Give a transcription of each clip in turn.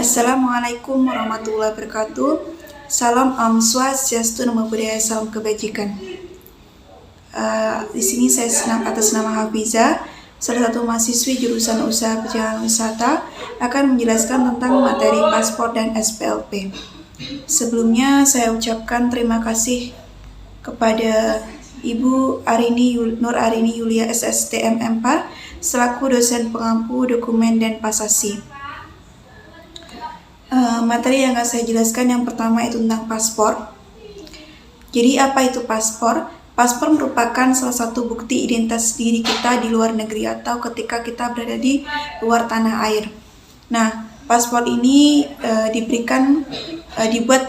Assalamualaikum warahmatullahi wabarakatuh. Salam Om Swastiastu, Namo Buddhaya, salam kebajikan. Di sini saya senang atas nama Hafiza, salah satu mahasiswi jurusan Usaha Perjalanan Wisata, akan menjelaskan tentang materi paspor dan SPLP. Sebelumnya saya ucapkan terima kasih kepada Ibu Nur Arini Yulia SSTM M4 selaku dosen pengampu dokumen dan pasasi. Materi yang akan saya jelaskan yang pertama itu tentang paspor. Jadi apa itu paspor? Paspor merupakan salah satu bukti identitas diri kita di luar negeri atau ketika kita berada di luar tanah air. Nah, paspor ini dibuat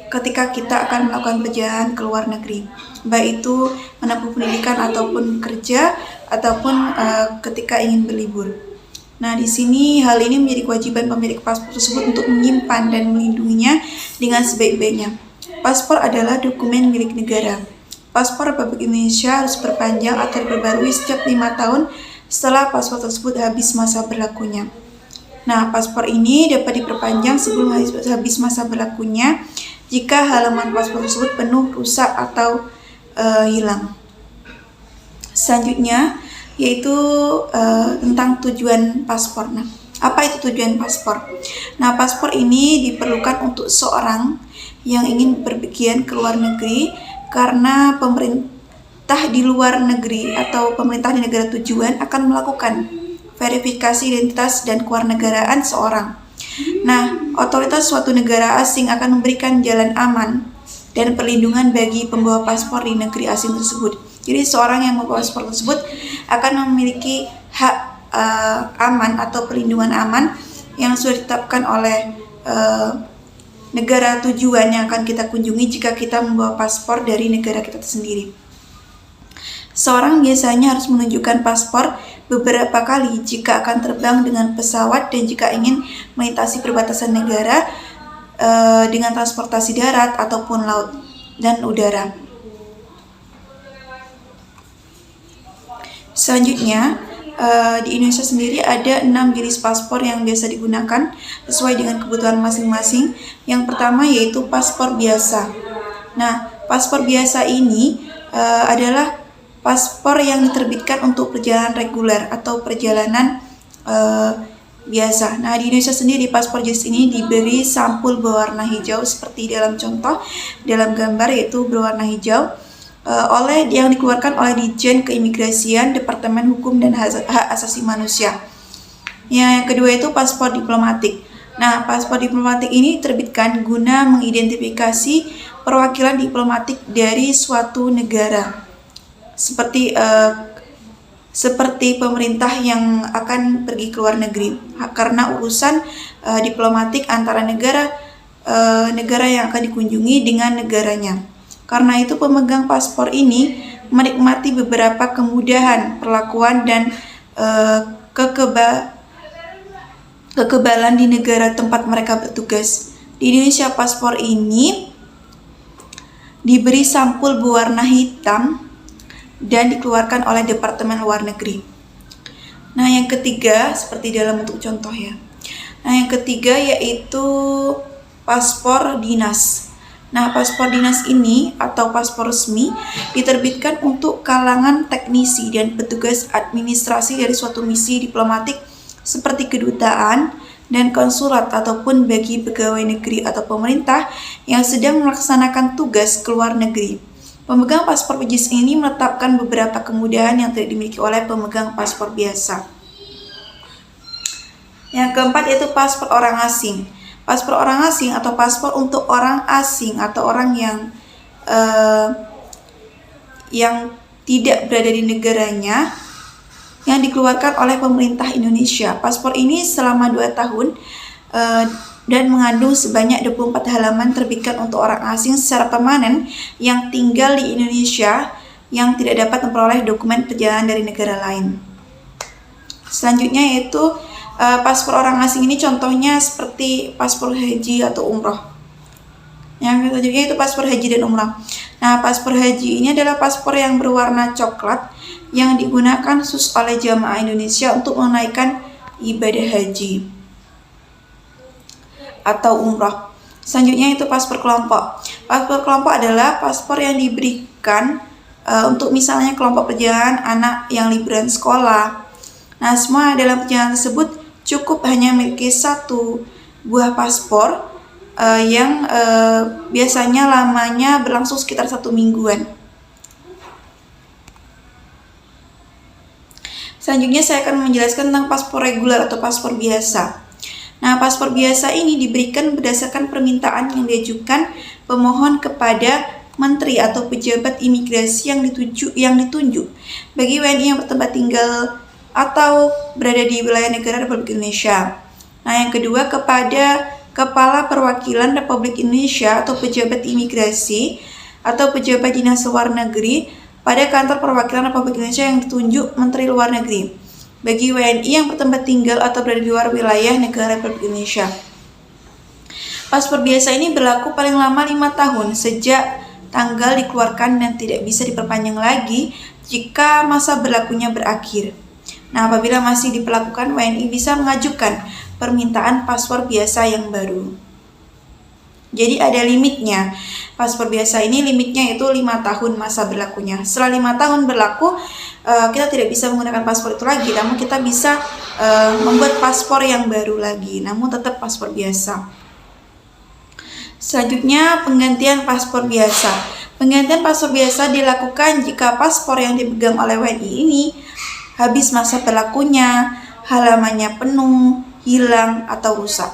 ketika kita akan melakukan perjalanan ke luar negeri, baik itu menempuh pendidikan ataupun kerja ataupun ketika ingin berlibur. Nah, di sini hal ini menjadi kewajiban pemilik paspor tersebut untuk menyimpan dan melindunginya dengan sebaik-baiknya. Paspor adalah dokumen milik negara. Paspor Republik Indonesia harus berpanjang atau diperbarui setiap 5 tahun setelah paspor tersebut habis masa berlakunya. Nah, paspor ini dapat diperpanjang sebelum habis masa berlakunya jika halaman paspor tersebut penuh, rusak, atau hilang. Selanjutnya yaitu tentang tujuan paspor. Nah, apa itu tujuan paspor? Nah, paspor ini diperlukan untuk seorang yang ingin berpergian ke luar negeri karena pemerintah di luar negeri atau pemerintah di negara tujuan akan melakukan verifikasi identitas dan kewarganegaraan seorang. Nah, otoritas suatu negara asing akan memberikan jalan aman dan perlindungan bagi pembawa paspor di negeri asing tersebut. Jadi seorang yang membawa paspor tersebut akan memiliki hak aman atau perlindungan aman yang sudah ditetapkan oleh negara tujuan yang akan kita kunjungi jika kita membawa paspor dari negara kita sendiri. Seorang biasanya harus menunjukkan paspor beberapa kali jika akan terbang dengan pesawat dan jika ingin melintasi perbatasan negara dengan transportasi darat ataupun laut dan udara. Selanjutnya, di Indonesia sendiri ada 6 jenis paspor yang biasa digunakan sesuai dengan kebutuhan masing-masing. Yang pertama yaitu paspor biasa. Nah, paspor biasa ini adalah paspor yang diterbitkan untuk perjalanan reguler atau perjalanan biasa. Nah, di Indonesia sendiri paspor jenis ini diberi sampul berwarna hijau seperti dalam contoh dalam gambar, yaitu berwarna hijau yang dikeluarkan oleh Ditjen Keimigrasian, Departemen Hukum dan Hak Asasi Manusia. Yang kedua itu paspor diplomatik. Nah, paspor diplomatik ini diterbitkan guna mengidentifikasi perwakilan diplomatik dari suatu negara, seperti pemerintah yang akan pergi ke luar negeri, karena urusan diplomatik antara negara yang akan dikunjungi dengan negaranya. Karena itu pemegang paspor ini menikmati beberapa kemudahan perlakuan dan kekebalan di negara tempat mereka bertugas. Di Indonesia, paspor ini diberi sampul berwarna hitam dan dikeluarkan oleh Departemen Luar Negeri. Nah, yang ketiga seperti dalam bentuk contoh ya. Nah, yang ketiga yaitu paspor dinas. Nah, paspor dinas ini atau paspor resmi diterbitkan untuk kalangan teknisi dan petugas administrasi dari suatu misi diplomatik seperti kedutaan dan konsulat ataupun bagi pegawai negeri atau pemerintah yang sedang melaksanakan tugas ke luar negeri. Pemegang paspor jenis ini menetapkan beberapa kemudahan yang tidak dimiliki oleh pemegang paspor biasa. Yang keempat yaitu paspor orang asing. Paspor orang asing atau paspor untuk orang asing atau orang yang tidak berada di negaranya yang dikeluarkan oleh pemerintah Indonesia. Paspor ini selama 2 tahun dan mengandung sebanyak 24 halaman terbitkan untuk orang asing secara permanen yang tinggal di Indonesia yang tidak dapat memperoleh dokumen perjalanan dari negara lain. Selanjutnya yaitu paspor orang asing ini contohnya seperti paspor haji atau umroh. Yang selanjutnya itu paspor haji dan umroh. Nah, paspor haji ini adalah paspor yang berwarna coklat yang digunakan khusus oleh jamaah Indonesia untuk menunaikan ibadah haji. atau umroh. Selanjutnya itu paspor kelompok. Paspor kelompok adalah paspor yang diberikan untuk misalnya kelompok perjalanan anak yang liburan sekolah. Nah, semua dalam perjalanan tersebut cukup hanya memiliki satu buah paspor yang biasanya lamanya berlangsung sekitar 1 mingguan. Selanjutnya saya akan menjelaskan tentang paspor reguler atau paspor biasa. Nah, paspor biasa ini diberikan berdasarkan permintaan yang diajukan pemohon kepada menteri atau pejabat imigrasi yang ditunjuk bagi WNI yang bertempat tinggal atau berada di wilayah negara Republik Indonesia. Nah, yang kedua kepada Kepala Perwakilan Republik Indonesia atau pejabat imigrasi atau pejabat dinas luar negeri pada kantor perwakilan Republik Indonesia yang ditunjuk Menteri Luar Negeri bagi WNI yang bertempat tinggal atau berada di luar wilayah negara Republik Indonesia. Paspor biasa ini berlaku paling lama 5 tahun sejak tanggal dikeluarkan dan tidak bisa diperpanjang lagi jika masa berlakunya berakhir. Nah, apabila masih diberlakukan, WNI bisa mengajukan permintaan paspor biasa yang baru. Jadi ada limitnya. Paspor biasa ini limitnya itu 5 tahun masa berlakunya. Setelah 5 tahun berlaku, kita tidak bisa menggunakan paspor itu lagi, namun kita bisa membuat paspor yang baru lagi, namun tetap paspor biasa. Selanjutnya penggantian paspor biasa. Penggantian paspor biasa dilakukan jika paspor yang dipegang oleh WNI ini habis masa berlakunya, halamannya penuh, hilang, atau rusak.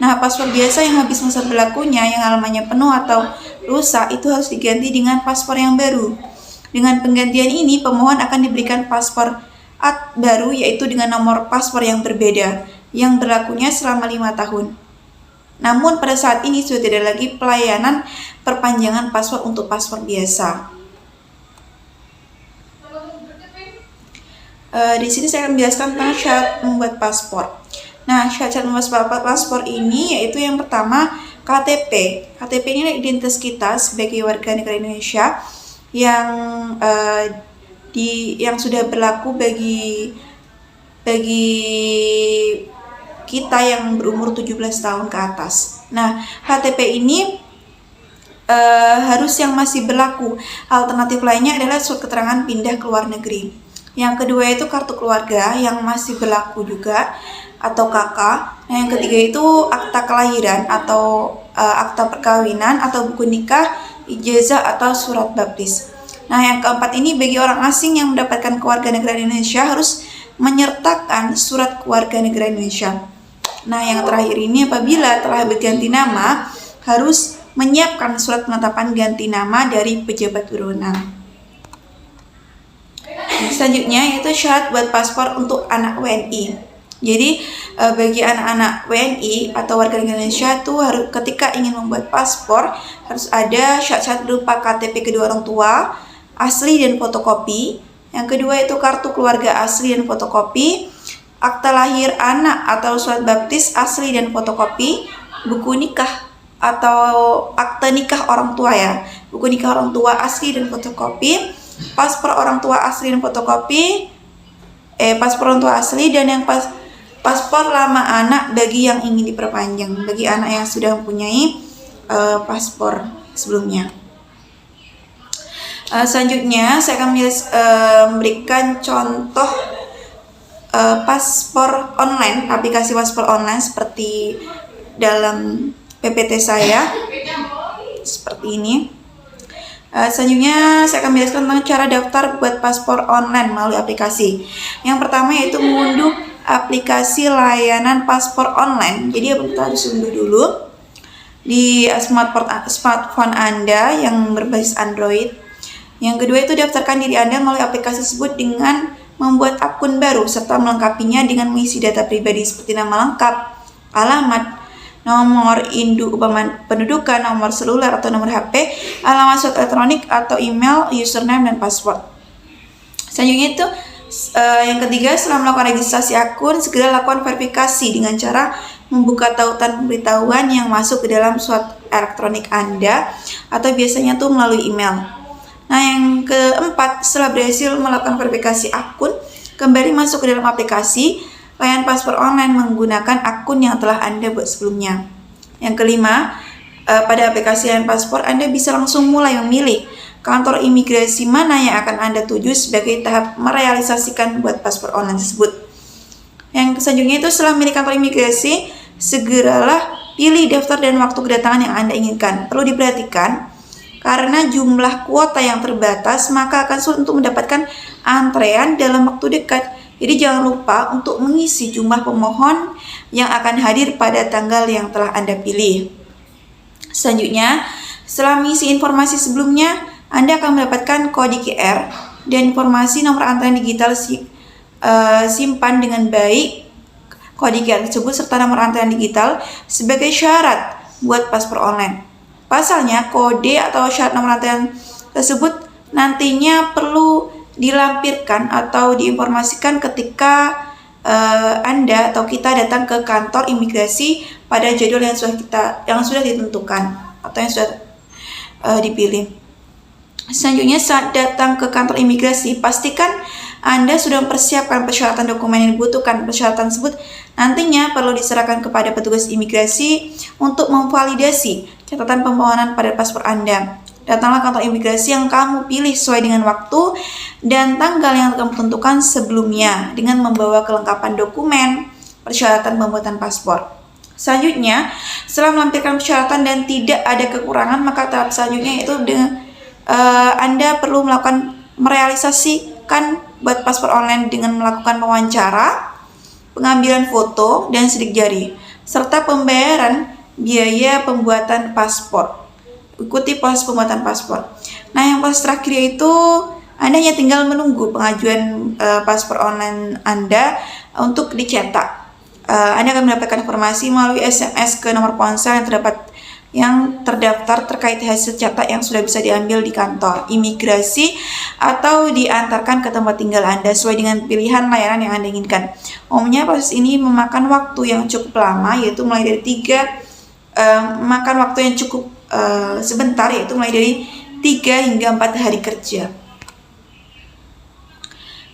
Nah, paspor biasa yang habis masa berlakunya, yang halamannya penuh atau rusak, itu harus diganti dengan paspor yang baru. Dengan penggantian ini, pemohon akan diberikan paspor baru, yaitu dengan nomor paspor yang berbeda, yang berlakunya selama 5 tahun. Namun pada saat ini sudah tidak lagi pelayanan perpanjangan paspor untuk paspor biasa. Di sini saya akan menjelaskan tentang syarat membuat paspor. Nah, syarat membuat paspor ini yaitu yang pertama KTP. KTP ini adalah identitas kita sebagai warga negara Indonesia yang sudah berlaku bagi kita yang berumur 17 tahun ke atas. Nah, KTP ini harus yang masih berlaku. Alternatif lainnya adalah surat keterangan pindah ke luar negeri. Yang kedua itu kartu keluarga yang masih berlaku juga atau KK. Nah, yang ketiga itu akta kelahiran atau akta perkawinan atau buku nikah, ijazah atau surat baptis. Nah, yang keempat ini bagi orang asing yang mendapatkan kewarganegaraan Indonesia harus menyertakan surat kewarganegaraan Indonesia. Nah, yang terakhir ini apabila telah berganti nama harus menyiapkan surat penetapan ganti nama dari pejabat berwenang. Selanjutnya yaitu syarat buat paspor untuk anak WNI. Jadi bagi anak-anak WNI atau warga negara Indonesia itu harus ketika ingin membuat paspor harus ada syarat-syarat berupa KTP kedua orang tua asli dan fotokopi. Yang kedua itu kartu keluarga asli dan fotokopi, akta lahir anak atau surat baptis asli dan fotokopi, buku nikah atau akte nikah orang tua ya, buku nikah orang tua asli dan fotokopi, paspor orang tua asli dan fotokopi, paspor orang tua asli dan yang paspor lama anak bagi yang ingin diperpanjang, bagi anak yang sudah mempunyai paspor sebelumnya. Selanjutnya saya akan memberikan contoh paspor online, aplikasi paspor online seperti dalam PPT saya seperti ini. Selanjutnya saya akan menjelaskan tentang cara daftar buat paspor online melalui aplikasi. Yang pertama yaitu mengunduh aplikasi layanan paspor online. Jadi kita harus unduh dulu di smartphone Anda yang berbasis Android. Yang kedua itu daftarkan diri Anda melalui aplikasi tersebut dengan membuat akun baru serta melengkapinya dengan mengisi data pribadi seperti nama lengkap, alamat, nomor induk pendudukan, nomor seluler atau nomor HP, alamat surat elektronik atau email, username dan password. Selanjutnya itu yang ketiga, setelah melakukan registrasi akun, segera lakukan verifikasi dengan cara membuka tautan pemberitahuan yang masuk ke dalam surat elektronik Anda atau biasanya tuh melalui email. Nah, yang keempat, setelah berhasil melakukan verifikasi akun, kembali masuk ke dalam aplikasi layanan paspor online menggunakan akun yang telah Anda buat sebelumnya. Yang kelima, pada aplikasi layanan paspor Anda bisa langsung mulai memilih kantor imigrasi mana yang akan Anda tuju sebagai tahap merealisasikan buat paspor online tersebut. Yang selanjutnya itu setelah memilih kantor imigrasi, segeralah pilih daftar dan waktu kedatangan yang Anda inginkan. Perlu diperhatikan, karena jumlah kuota yang terbatas, maka akan sulit untuk mendapatkan antrean dalam waktu dekat. Jadi jangan lupa untuk mengisi jumlah pemohon yang akan hadir pada tanggal yang telah Anda pilih. Selanjutnya, setelah mengisi informasi sebelumnya, Anda akan mendapatkan kode QR dan informasi nomor antrean digital simpan dengan baik kode QR tersebut serta nomor antrean digital sebagai syarat buat paspor online. Pasalnya, kode atau syarat nomor antrean tersebut nantinya perlu dilampirkan atau diinformasikan ketika Anda atau kita datang ke kantor imigrasi pada jadwal yang sudah ditentukan atau yang sudah dipilih. Selanjutnya, saat datang ke kantor imigrasi, pastikan Anda sudah mempersiapkan persyaratan dokumen yang dibutuhkan. Persyaratan tersebut nantinya perlu diserahkan kepada petugas imigrasi untuk memvalidasi catatan permohonan pada paspor Anda. Datanglah kantor imigrasi yang kamu pilih sesuai dengan waktu dan tanggal yang kamu tentukan sebelumnya dengan membawa kelengkapan dokumen persyaratan pembuatan paspor. Selanjutnya, setelah melampirkan persyaratan dan tidak ada kekurangan, maka tahap selanjutnya itu Anda perlu merealisasikan buat paspor online dengan melakukan wawancara, pengambilan foto dan sidik jari, serta pembayaran biaya pembuatan paspor. Ikuti proses pembuatan paspor. Nah, yang proses terakhir yaitu Anda hanya tinggal menunggu pengajuan paspor online Anda untuk dicetak. Anda akan mendapatkan informasi melalui SMS ke nomor ponsel yang terdaftar terkait hasil cetak yang sudah bisa diambil di kantor imigrasi atau diantarkan ke tempat tinggal Anda sesuai dengan pilihan layanan yang Anda inginkan. Umumnya proses ini memakan waktu yang cukup lama, yaitu mulai dari makan waktu yang cukup sebentar, yaitu mulai dari 3 hingga 4 hari kerja.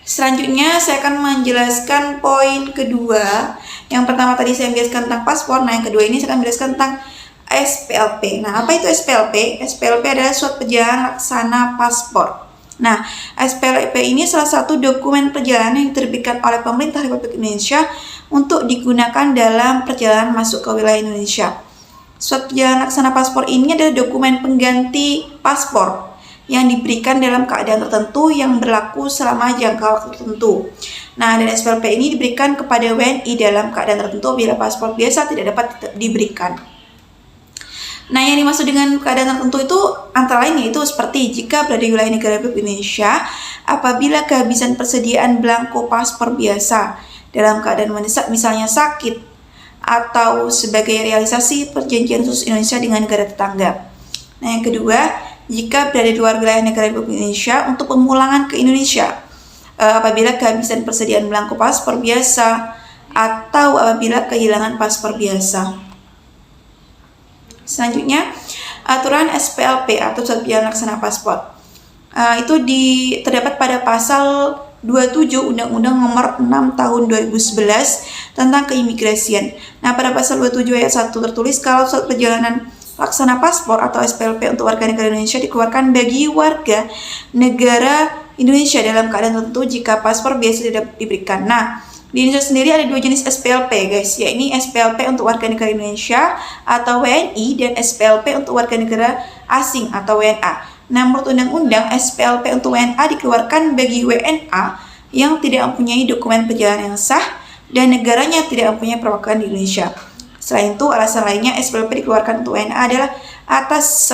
Selanjutnya saya akan menjelaskan poin kedua. Yang pertama tadi saya menjelaskan tentang paspor. Nah, yang kedua ini saya akan menjelaskan tentang SPLP. Nah, apa itu SPLP? SPLP adalah surat perjalanan laksana paspor. Nah, SPLP ini salah satu dokumen perjalanan yang diterbitkan oleh pemerintah Republik Indonesia untuk digunakan dalam perjalanan masuk ke wilayah Indonesia. Surat perjalanan laksana paspor ini adalah dokumen pengganti paspor yang diberikan dalam keadaan tertentu yang berlaku selama jangka waktu tertentu. Nah, dan SPLP ini diberikan kepada WNI dalam keadaan tertentu bila paspor biasa tidak dapat diberikan. Nah, yang dimaksud dengan keadaan tertentu itu antara lain yaitu seperti jika berada di wilayah negara Republik Indonesia apabila kehabisan persediaan belangko paspor biasa dalam keadaan mendesak, misalnya sakit, atau sebagai realisasi perjanjian khusus Indonesia dengan negara tetangga. Nah, yang kedua, jika berada di luar wilayah negara Republik Indonesia untuk pemulangan ke Indonesia apabila kehabisan persediaan belangko paspor biasa atau apabila kehilangan paspor biasa. Selanjutnya, aturan SPLP atau surat perjalanan laksana paspor. Itu terdapat pada pasal 27 Undang-Undang Nomor 6 Tahun 2011 tentang keimigrasian. Nah, pada pasal 27 ayat 1 tertulis kalau surat perjalanan laksana paspor atau SPLP untuk warga negara Indonesia dikeluarkan bagi warga negara Indonesia dalam keadaan tertentu jika paspor biasa tidak diberikan. Nah, di Indonesia sendiri ada 2 jenis SPLP, guys, yaitu SPLP untuk warga negara Indonesia atau WNI dan SPLP untuk warga negara asing atau WNA. Nah, menurut undang-undang, SPLP untuk WNA dikeluarkan bagi WNA yang tidak mempunyai dokumen perjalanan yang sah dan negaranya tidak mempunyai perwakilan di Indonesia. Selain itu, alasan lainnya SPLP dikeluarkan untuk WNA adalah atas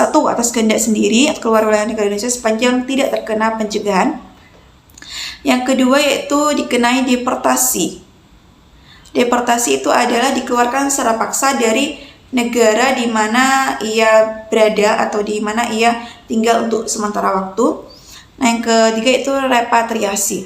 kehendak sendiri atau keluar wilayah negara Indonesia sepanjang tidak terkena pencegahan. Yang kedua yaitu dikenai deportasi. Deportasi itu adalah dikeluarkan secara paksa dari negara di mana ia berada atau di mana ia tinggal untuk sementara waktu. Nah, yang ketiga itu repatriasi.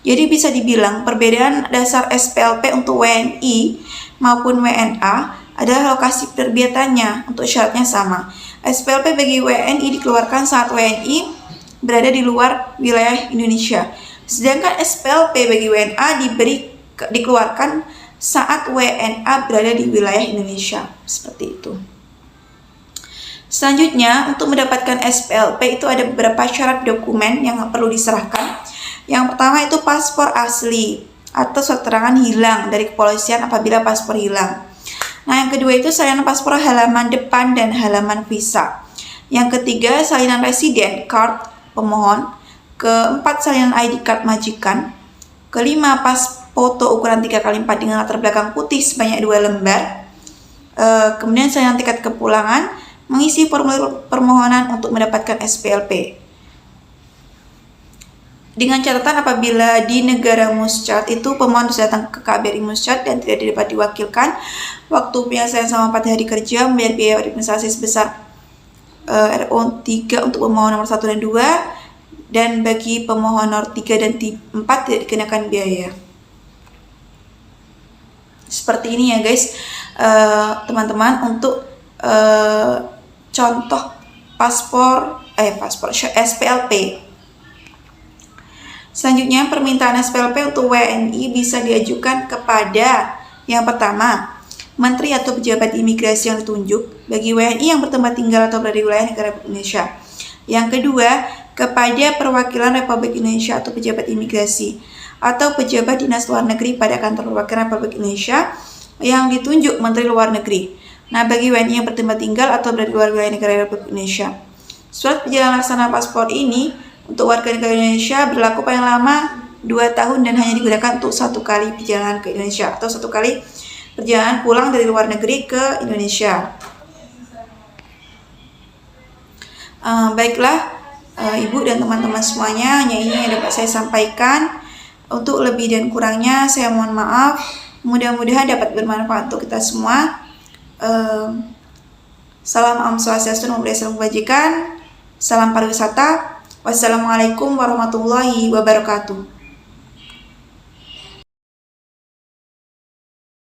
Jadi bisa dibilang perbedaan dasar SPLP untuk WNI maupun WNA adalah lokasi penerbitannya, untuk syaratnya sama. SPLP bagi WNI dikeluarkan saat WNI berada di luar wilayah Indonesia. Sedangkan SPLP bagi WNA dikeluarkan saat WNA berada di wilayah Indonesia. Seperti itu. Selanjutnya, untuk mendapatkan SPLP itu ada beberapa syarat dokumen yang perlu diserahkan. Yang pertama itu paspor asli atau surat keterangan hilang dari kepolisian apabila paspor hilang. Nah, yang kedua itu salinan paspor halaman depan dan halaman visa. Yang ketiga, salinan resident card pemohon. Keempat, salinan ID card majikan. Kelima, foto ukuran 3x4 dengan latar belakang putih sebanyak 2 lembar. Kemudian salinan tiket kepulangan, mengisi formulir permohonan untuk mendapatkan SPLP. Dengan catatan apabila di negara Muscat itu pemohon harus datang ke KBRI Muscat dan tidak dapat diwakilkan, waktu penyelesaian selama 4 hari kerja, membayar biaya administrasi sebesar RO 3 untuk pemohon nomor 1 dan 2, dan bagi pemohon nomor 3 dan 4 tidak dikenakan biaya. Seperti ini ya guys, teman-teman, untuk contoh paspor SPLP. Selanjutnya, permintaan SPLP untuk WNI bisa diajukan kepada yang pertama, Menteri atau pejabat imigrasi yang ditunjuk bagi WNI yang bertempat tinggal atau berada di wilayah negara Indonesia. Yang kedua, kepada perwakilan Republik Indonesia atau pejabat imigrasi atau pejabat dinas luar negeri pada kantor perwakilan Republik Indonesia yang ditunjuk Menteri Luar Negeri. Nah, bagi WNI yang bertempat tinggal atau berada di luar wilayah negara Republik Indonesia, surat perjalanan laksana paspor ini untuk warga negara Indonesia berlaku paling lama 2 tahun dan hanya digunakan untuk 1 kali perjalanan ke Indonesia atau 1 kali perjalanan pulang dari luar negeri ke Indonesia. Baiklah, Ibu dan teman-teman semuanya, hanya ini yang dapat saya sampaikan. Untuk lebih dan kurangnya saya mohon maaf. Mudah-mudahan dapat bermanfaat untuk kita semua. Salam Om Swastiastu, Namo Buddhaya, Salam Kebajikan. Salam pariwisata. Wassalamualaikum warahmatullahi wabarakatuh.